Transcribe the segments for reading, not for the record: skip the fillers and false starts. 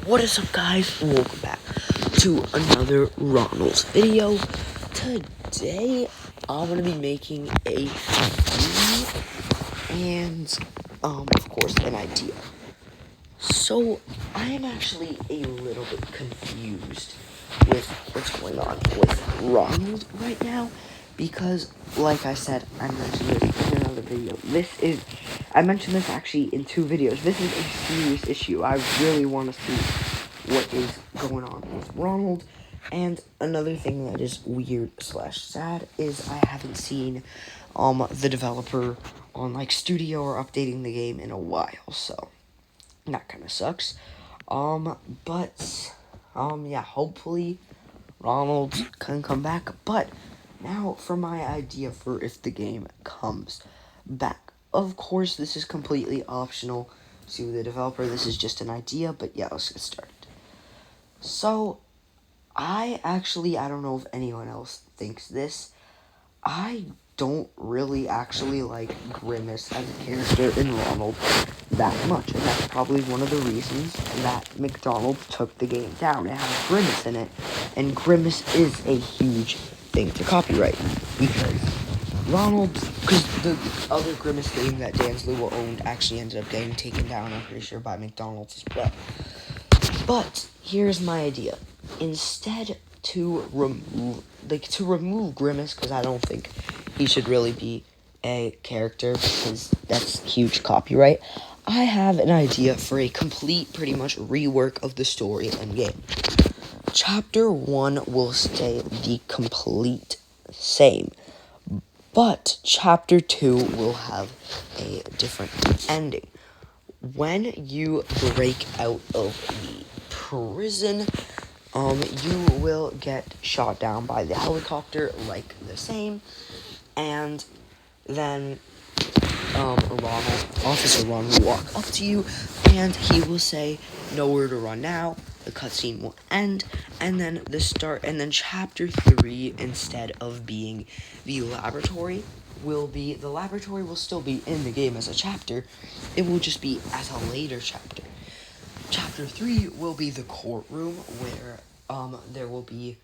What is up, guys? Welcome back to another Ronald's video. Today, I'm going to be making a review and, of course, an idea. So, I am actually a little bit confused with what's going on with Ronald right now. Because, like I said, I mentioned this in another video. I mentioned this actually in 2 videos. This is a serious issue. I really want to see what is going on with Ronald. And another thing that is weird / sad is I haven't seen the developer on studio or updating the game in a while. So that kind of sucks. Yeah, hopefully Ronald can come back. But now for my idea for if the game comes back. Of course, this is completely optional to the developer. This is just an idea, but yeah, let's get started. So, I don't know if anyone else thinks this. I don't really actually like Grimace as a character in Ronald that much. And that's probably one of the reasons that McDonald's took the game down. It has Grimace in it. And Grimace is a huge thing to copyright. Because the other Grimace game that Dan Slewell owned actually ended up getting taken down, I'm pretty sure, by McDonald's as well. But here's my idea. Instead, to remove Grimace, because I don't think he should really be a character, because that's huge copyright, I have an idea for a complete, pretty much, rework of the story and game. Chapter 1 will stay the complete same, but Chapter 2 will have a different ending. When you break out of the prison, you will get shot down by the helicopter like the same, and then Officer Ron will walk up to you, and he will say, "Nowhere to run now." The cutscene will end, and then Chapter 3, instead of being the laboratory, the laboratory will still be in the game as a chapter. It will just be as a later chapter. Chapter 3 will be the courtroom, where there will be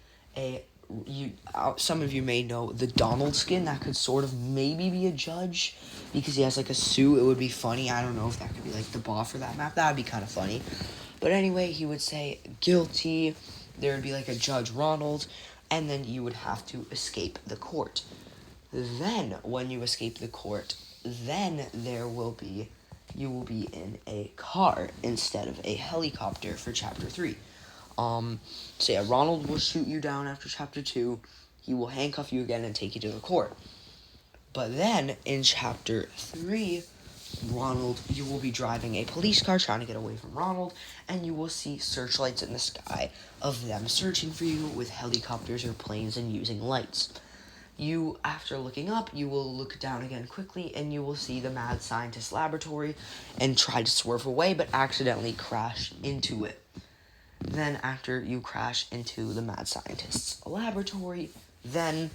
some of you may know the Donald skin that could sort of maybe be a judge, because he has a suit. It would be funny. I don't know if that could be the boss for that map. That would be kind of funny. But anyway, he would say guilty. There would be a Judge Ronald, and then you would have to escape the court. Then, when you escape the court, then you will be in a car instead of a helicopter for Chapter 3. So yeah, Ronald will shoot you down after Chapter 2. He will handcuff you again and take you to the court. But then, in Chapter 3, you will be driving a police car trying to get away from Ronald, and you will see searchlights in the sky of them searching for you with helicopters or planes and using lights. After looking up, you will look down again quickly, and you will see the mad scientist laboratory and try to swerve away, but accidentally crash into it. Then, after you crash into the mad scientist's laboratory, then,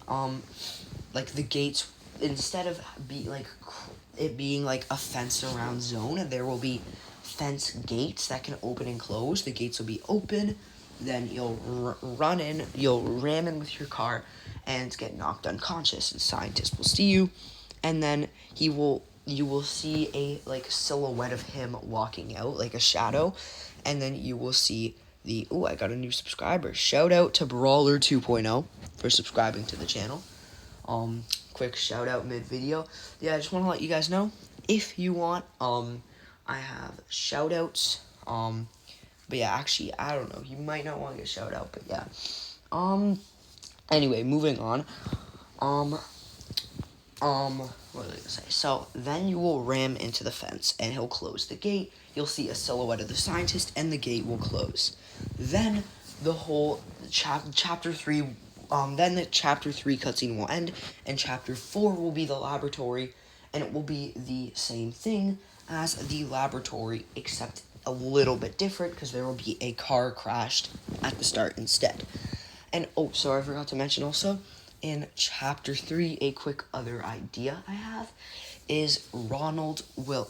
the gates, instead of it being a fence around zone, there will be fence gates that can open and close. The gates will be open, then you'll you'll ram in with your car and get knocked unconscious. The scientist will see you, and then you will see a silhouette of him walking out, a shadow, and then you will see I got a new subscriber. Shout out to Brawler 2.0 for subscribing to the channel. Quick shout out mid video. Yeah, I just want to let you guys know, if you want, I have shout outs. But yeah, actually, I don't know. You might not want to get shout out, but yeah. Anyway, moving on. What was I gonna say? So, then you will ram into the fence, and he'll close the gate. You'll see a silhouette of the scientist, and the gate will close. Then, the whole Chapter 3, then the Chapter 3 cutscene will end, and Chapter 4 will be the laboratory, and it will be the same thing as the laboratory, except a little bit different, because there will be a car crashed at the start instead. And, sorry, I forgot to mention also, in Chapter 3, a quick other idea I have is Ronald will,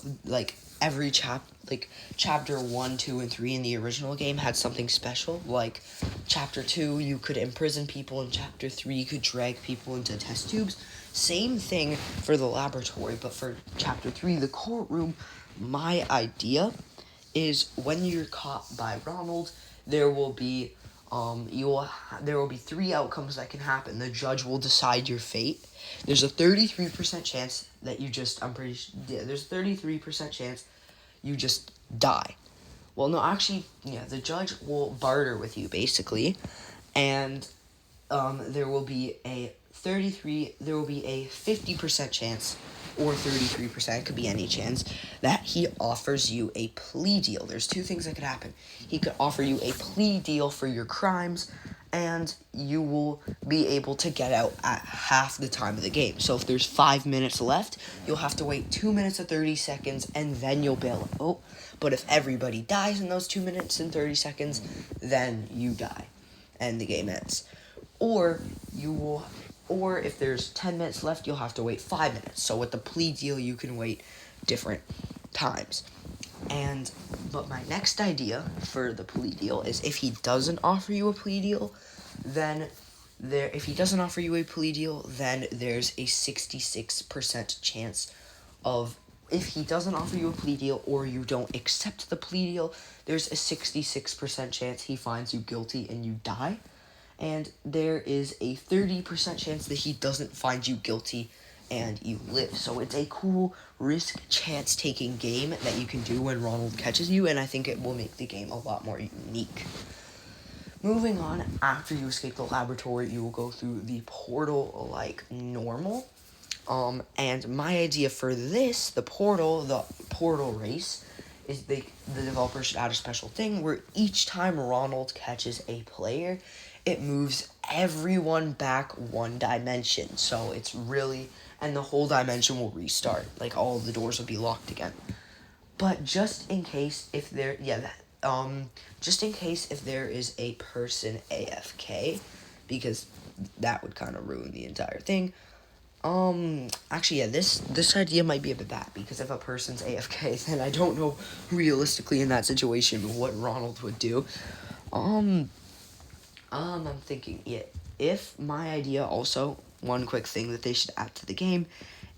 every chapter 1, 2, and 3 in the original game had something special. Like chapter 2, you could imprison people, and chapter 3, you could drag people into test tubes. Same thing for the laboratory, but for chapter 3, the courtroom, my idea is when you're caught by Ronald, there will be there will be 3 outcomes that can happen. The judge will decide your fate. There's a 33% chance that you just there's a 33% chance you just die. Well, no, actually, yeah, the judge will barter with you basically, and there will be a 50% chance, or 33%, it could be any chance, that he offers you a plea deal. There's 2 things that could happen. He could offer you a plea deal for your crimes, and you will be able to get out at half the time of the game. So if there's 5 minutes left, you'll have to wait 2 minutes and 30 seconds, and then you'll bail out. But if everybody dies in those 2 minutes and 30 seconds, then you die, and the game ends. Or if there's 10 minutes left, you'll have to wait 5 minutes. So with the plea deal, you can wait different times. But my next idea for the plea deal is if he doesn't offer you a plea deal, then there's a 66% chance of, if he doesn't offer you a plea deal or you don't accept the plea deal, there's a 66% chance he finds you guilty and you die. And there is a 30% chance that he doesn't find you guilty and you live. So it's a cool risk chance taking game that you can do when Ronald catches you, and I think it will make the game a lot more unique. Moving on, after you escape the laboratory, you will go through the portal like normal. And my idea for this, the portal race, is the developer should add a special thing where each time Ronald catches a player, it moves everyone back 1 dimension. So it's really, and the whole dimension will restart. Like all of the doors will be locked again. But just in case if there is a person AFK, because that would kind of ruin the entire thing. Actually, yeah, this idea might be a bit bad, because if a person's AFK, then I don't know realistically in that situation what Ronald would do. I'm thinking, yeah, if my idea also, one quick thing that they should add to the game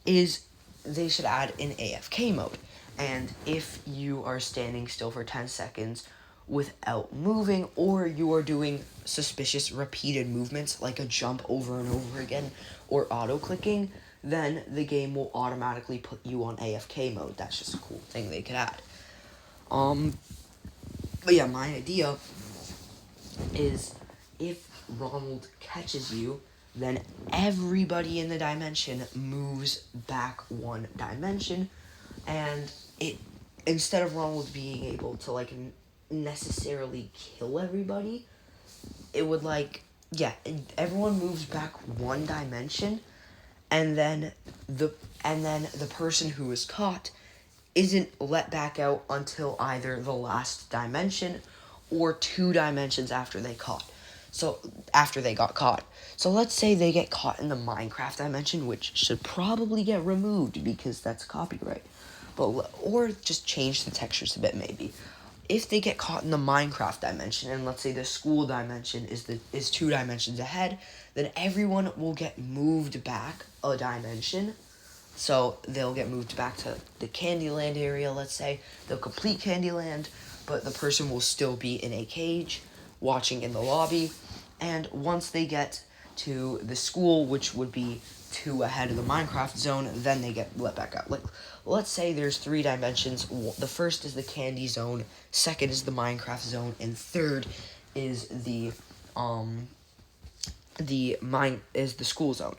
is they should add an AFK mode. And if you are standing still for 10 seconds without moving, or you are doing suspicious repeated movements like a jump over and over again or auto-clicking, then the game will automatically put you on AFK mode. That's just a cool thing they could add. But yeah, my idea is if Ronald catches you, then everybody in the dimension moves back 1 dimension, and instead of Ronald being able to like necessarily kill everybody, it would everyone moves back 1 dimension, and then the person who is caught isn't let back out until either the last dimension or 2 dimensions after they got caught. So let's say they get caught in the Minecraft dimension, which should probably get removed because that's copyright. Or just change the textures a bit maybe. If they get caught in the Minecraft dimension, and let's say the school dimension is 2 dimensions ahead, then everyone will get moved back a dimension. So they'll get moved back to the Candyland area, let's say. They'll complete Candyland, but the person will still be in a cage, watching in the lobby. And once they get to the school, which would be 2 ahead of the Minecraft zone, then they get let back out. Like, let's say there's 3 dimensions. The first is the candy zone, second is the Minecraft zone, and third is the school zone.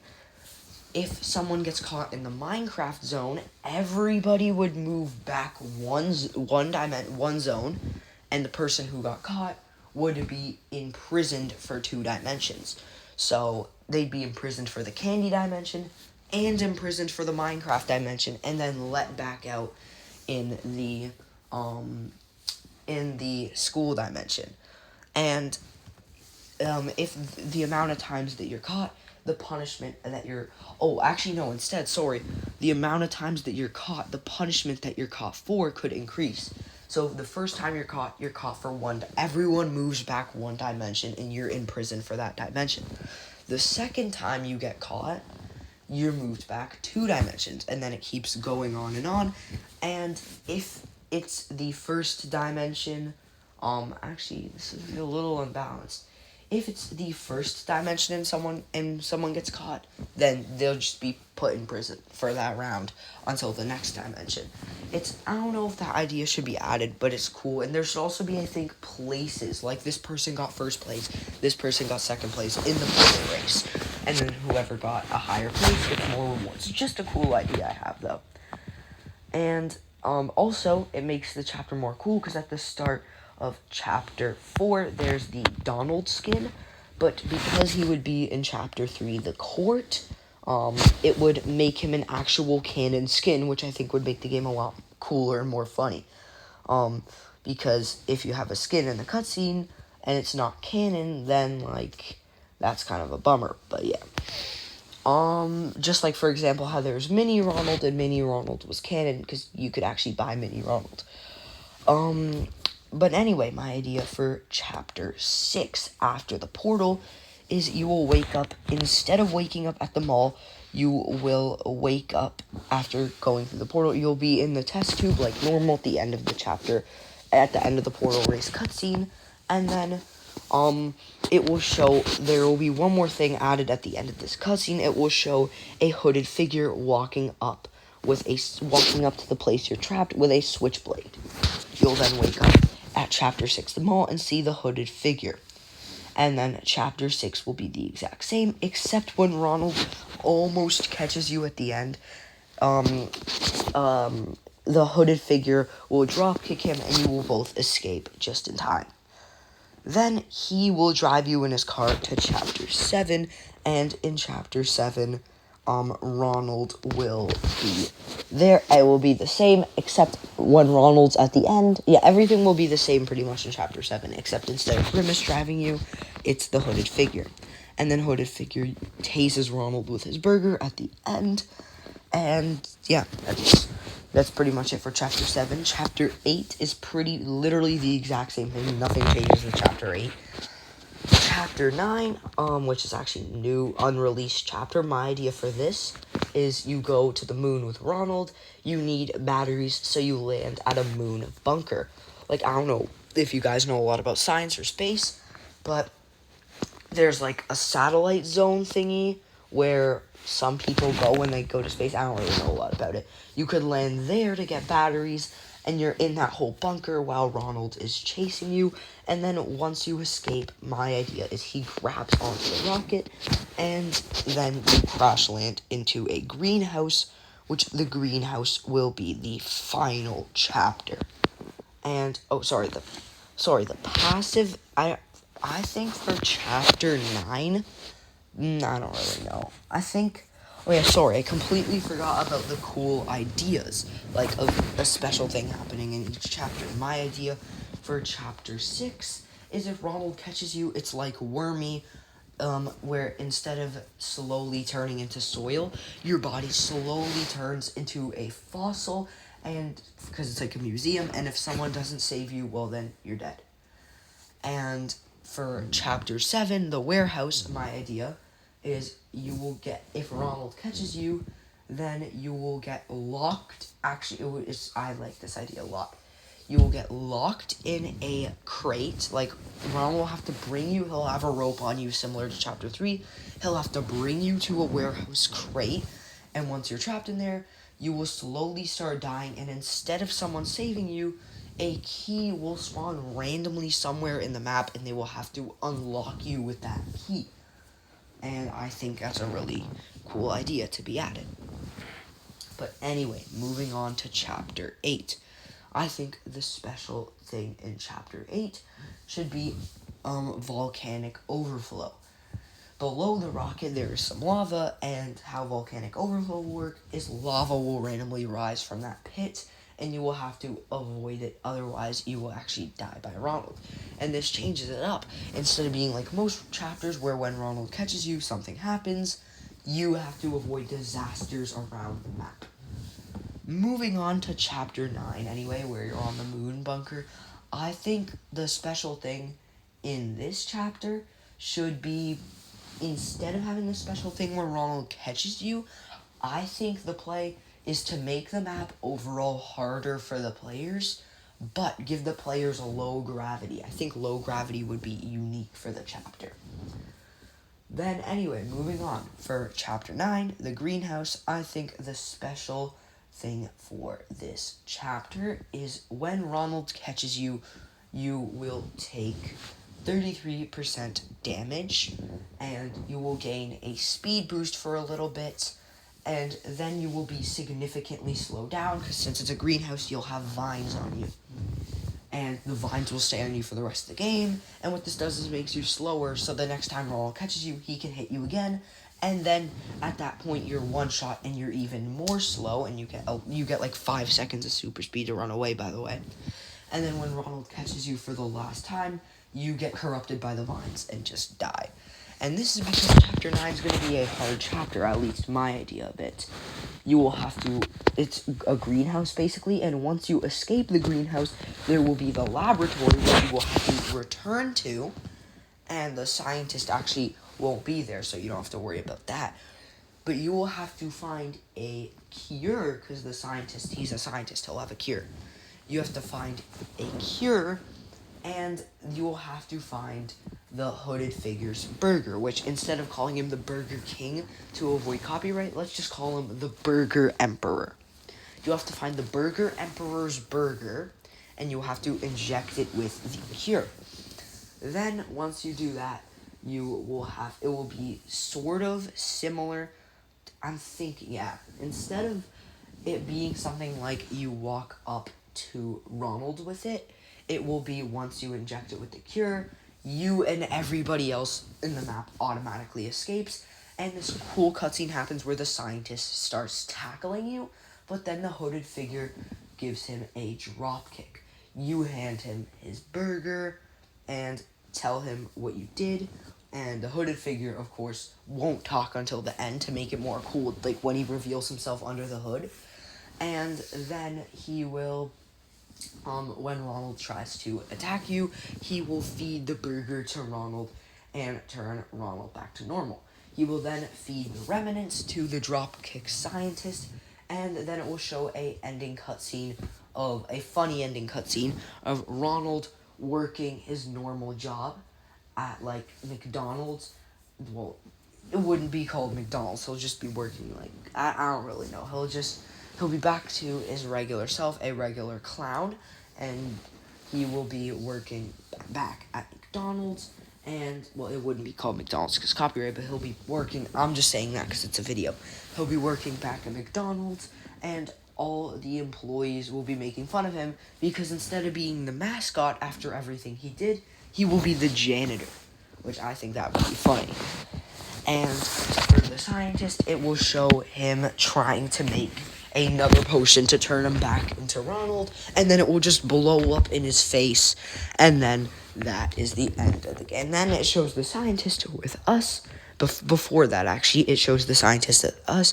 If someone gets caught in the Minecraft zone, everybody would move back one zone, and the person who got caught would be imprisoned for 2 dimensions. So they'd be imprisoned for the candy dimension and imprisoned for the Minecraft dimension, and then let back out in the school dimension. And if the amount of times that you're caught, the punishment that you're... Oh, actually, no, instead, sorry. The amount of times that you're caught, the punishment that you're caught for could increase. So the first time you're caught for one... Everyone moves back one dimension, and you're in prison for that dimension. The second time you get caught, you're moved back 2 dimensions, and then it keeps going on. And if it's the first dimension... Actually, this is a little unbalanced. If it's the first dimension and someone gets caught, then they'll just be put in prison for that round until the next dimension. I don't know if that idea should be added, but it's cool. And there should also be, I think, places. Like, this person got first place, this person got second place in the portal race. And then whoever got a higher place gets more rewards. Just a cool idea I have, though. And also, it makes the chapter more cool because at the start of chapter 4, there's the Donald skin, but because he would be in chapter 3, the court, it would make him an actual canon skin, which I think would make the game a lot cooler and more funny. Because if you have a skin in the cutscene and it's not canon, then like that's kind of a bummer. But yeah. Just like, for example, how there's Mini Ronald, and Mini Ronald was canon because you could actually buy Mini Ronald. But anyway, my idea for chapter 6 after the portal is you will wake up, instead of waking up at the mall, you will wake up after going through the portal. You'll be in the test tube like normal at the end of the chapter, at the end of the portal race cutscene, and then it will show, there will be one more thing added at the end of this cutscene. It will show a hooded figure walking up to the place you're trapped with a switchblade. You'll then wake up at chapter 6 the mall and see the hooded figure. And then chapter 6 will be the exact same, except when Ronald almost catches you at the end, the hooded figure will drop kick him and you will both escape just in time. Then he will drive you in his car to chapter 7, and in chapter 7, Ronald will be there. It will be the same, except when Ronald's at the end. Yeah, everything will be the same pretty much in chapter 7, except instead of Grimace driving you, it's the hooded figure. And then hooded figure tases Ronald with his burger at the end. And yeah, that's pretty much it for chapter 7. Chapter 8 is literally the exact same thing. Nothing changes in chapter 8. Chapter 9, which is actually a new, unreleased chapter. My idea for this is you go to the moon with Ronald. You need batteries, so you land at a moon bunker. Like, I don't know if you guys know a lot about science or space, but there's, like, a satellite zone thingy where some people go when they go to space. I don't really know a lot about it. You could land there to get batteries, and you're in that whole bunker while Ronald is chasing you. And then once you escape, my idea is he grabs onto the rocket, and then you crash land into a greenhouse, which the greenhouse will be the final chapter. And, the passive, I think for chapter 9, I don't really know. I completely forgot about the cool ideas, like of a special thing happening in each chapter. My idea for chapter 6 is if Ronald catches you, it's like Wormy, where instead of slowly turning into soil, your body slowly turns into a fossil, and because it's like a museum, and if someone doesn't save you, well, then you're dead. And for chapter 7, the warehouse, my idea is if Ronald catches you, then you will get locked. Actually, I like this idea a lot. You will get locked in a crate. Like, Ronald will have to bring you, he'll have a rope on you similar to chapter 3. He'll have to bring you to a warehouse crate, and once you're trapped in there, you will slowly start dying, and instead of someone saving you, a key will spawn randomly somewhere in the map, and they will have to unlock you with that key. And I think that's a really cool idea to be added. But anyway, moving on to chapter 8. I think the special thing in chapter 8 should be volcanic overflow. Below the rocket, there is some lava, and how volcanic overflow will work is lava will randomly rise from that pit, and you will have to avoid it, otherwise you will actually die by Ronald. And this changes it up. Instead of being like most chapters where when Ronald catches you, something happens, you have to avoid disasters around the map. Moving on to chapter 9 anyway, where you're on the moon bunker, I think the special thing in this chapter should be, instead of having the special thing where Ronald catches you, I think the play is to make the map overall harder for the players, but give the players a low gravity. I think low gravity would be unique for the chapter. Then anyway, moving on. For chapter 9, the greenhouse, I think the special thing for this chapter is when Ronald catches you, you will take 33% damage, and you will gain a speed boost for a little bit, and then you will be significantly slowed down, because since it's a greenhouse, you'll have vines on you. And the vines will stay on you for the rest of the game, and what this does is it makes you slower, so the next time Ronald catches you, he can hit you again, and then at that point you're one shot and you're even more slow, and you get like 5 seconds of super speed to run away, by the way. And then when Ronald catches you for the last time, you get corrupted by the vines and just die. And this is because chapter 9 is going to be a hard chapter, at least my idea of it. You will have to, it's a greenhouse basically, and once you escape the greenhouse, there will be the laboratory where you will have to return to, and the scientist actually won't be there, so you don't have to worry about that. But you will have to find a cure, because the scientist, he's a scientist, he'll have a cure. You have to find a cure, and you will have to find the hooded figure's burger, which instead of calling him the Burger King to avoid copyright, let's just call him the Burger Emperor. You have to find the Burger Emperor's burger, and you have to inject it with the cure. Then, once you do that, it will be sort of similar, I'm thinking, instead of it being something like you walk up to Ronald with it, it will be once you inject it with the cure, you and everybody else in the map automatically escapes, and this cool cutscene happens where the scientist starts tackling you, but then the hooded figure gives him a drop kick. You hand him his burger and tell him what you did, and the hooded figure, of course, won't talk until the end to make it more cool, like when he reveals himself under the hood, and then he will... when Ronald tries to attack you, he will feed the burger to Ronald and turn Ronald back to normal. He will then feed the remnants to the dropkick scientist, and then it will show a funny ending cutscene of Ronald working his normal job at like McDonald's. Well, it wouldn't be called McDonald's. He'll just be working like I don't really know. He'll be back to his regular self, a regular clown, and he will be working back at McDonald's, and, well, it wouldn't be called McDonald's because copyright, but he'll be working, I'm just saying that because it's a video, he'll be working back at McDonald's, and all the employees will be making fun of him, because instead of being the mascot after everything he did, he will be the janitor, which I think that would be funny. And for the scientist, it will show him trying to make another potion to turn him back into Ronald, and then it will just blow up in his face, and then that is the end of the game. And then it shows the scientist with us. Before that, actually, it shows the scientist with us.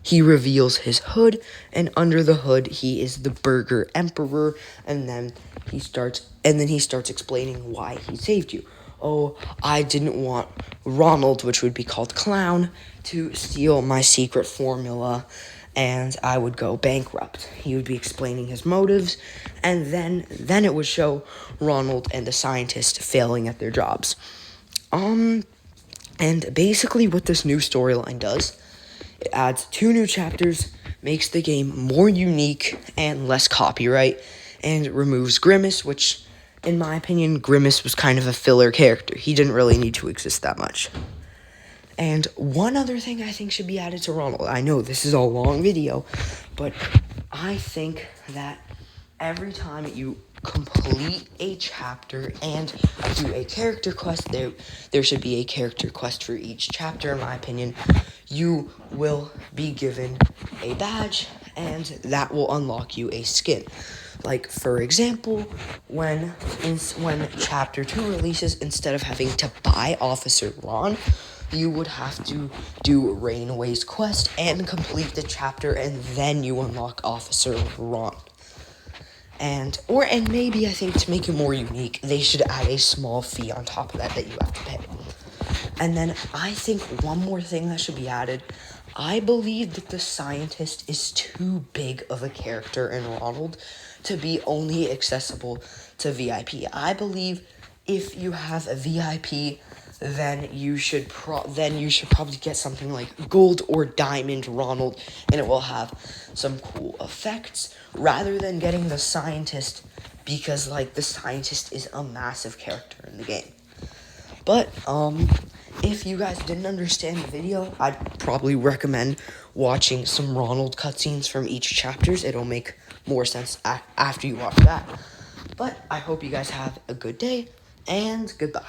He reveals his hood, and under the hood, he is the Burger Emperor, and then he starts explaining why he saved you. Oh, I didn't want Ronald, which would be called Clown, to steal my secret formula, and I would go bankrupt. He would be explaining his motives, and then it would show Ronald and the scientist failing at their jobs. And basically what this new storyline does, it adds 2 new chapters, makes the game more unique and less copyright, and removes Grimace, which, in my opinion, Grimace was kind of a filler character. He didn't really need to exist that much. And one other thing I think should be added to Ronald. I know this is a long video, but I think that every time you complete a chapter and do a character quest, there should be a character quest for each chapter, in my opinion. You will be given a badge, and that will unlock you a skin. Like, for example, when Chapter 2 releases, instead of having to buy Officer Ron, you would have to do Rainway's quest and complete the chapter, and then you unlock Officer Ron. And maybe, I think, to make it more unique, they should add a small fee on top of that you have to pay. And then I think one more thing that should be added, I believe that the scientist is too big of a character in Ronald to be only accessible to VIP. I believe if you have a VIP, then you should probably get something like Gold or Diamond Ronald, and it will have some cool effects, rather than getting the scientist, because like the scientist is a massive character in the game. But if you guys didn't understand the video, I'd probably recommend watching some Ronald cutscenes from each chapters. It'll make more sense after you watch that. But I hope you guys have a good day, and goodbye.